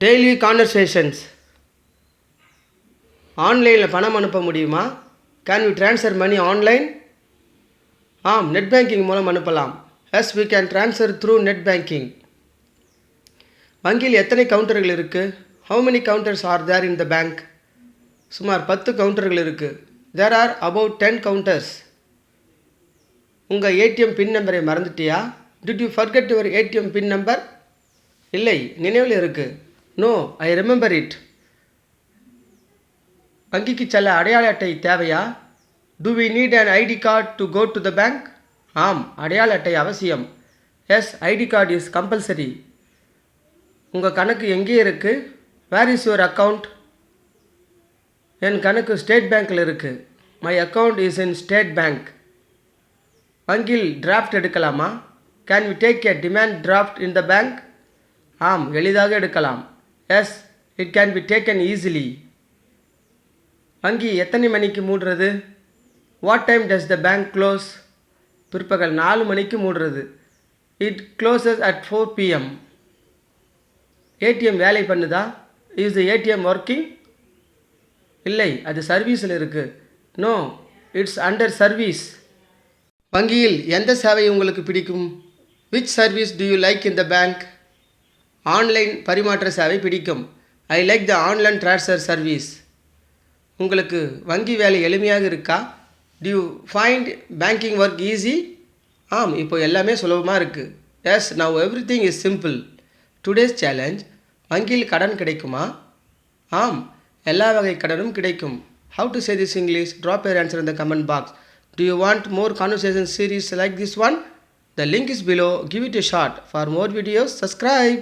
Daily conversations. ஆன்லைனில் பணம் அனுப்ப முடியுமா? Can we transfer money online? ஆம், நெட் பேங்கிங் மூலம் அனுப்பலாம். Yes, we can transfer through net banking. வங்கியில் எத்தனை கவுண்டர்கள் இருக்குது? How many counters are there in the bank? சுமார் 10 கவுண்டர்கள் இருக்குது. There are about 10 counters. உங்கள் ஏடிஎம் பின் நம்பரை மறந்துட்டியா? Did you forget your ATM pin number? இல்லை, நினைவில் இருக்குது. No, I remember it. வங்கிக்கு செல்ல அடையாள அட்டை தேவையா? Do we need an ID card to go to the bank? ஆம், அடையாள அட்டை அவசியம். Yes, ID card is compulsory. உங்கள் கணக்கு எங்கே இருக்குது? Where is your account? என் கணக்கு ஸ்டேட் பேங்க்கில் இருக்குது. My account is in State Bank. வங்கியில் டிராஃப்ட் எடுக்கலாமா? Can we take a demand draft in the bank? ஆம், எளிதாக எடுக்கலாம். Yes, it can be taken easily. வங்கி எத்தனை மணிக்கு மூடுறது? What time does the bank close? பிற்பகல் 4 மணிக்கு மூடுறது. It closes at 4 PM. ATM வேலை பண்ணுதா? Is the ATM working? இல்லை, அது சர்வீஸில் இருக்குது. No, it's under service. வங்கியில் எந்த சேவை உங்களுக்கு பிடிக்கும்? Which service do you like in the bank? Online பரிமாற்ற சேவை பிடிக்கும். I like the online transfer service. உங்களுக்கு வங்கி வேலை எளிமையாக இருக்கா? Do you find banking work easy? ஆம், இப்போ எல்லாமே சுலபமாக இருக்குது. Yes, now everything is simple. Today's challenge: வங்கியில் கடன் கிடைக்குமா? ஆம், எல்லா வகை கடனும் கிடைக்கும். How to say this English? Drop your answer in the comment box. Do you want more conversation series like this one? The link is below. Give it a shot. For more videos, subscribe.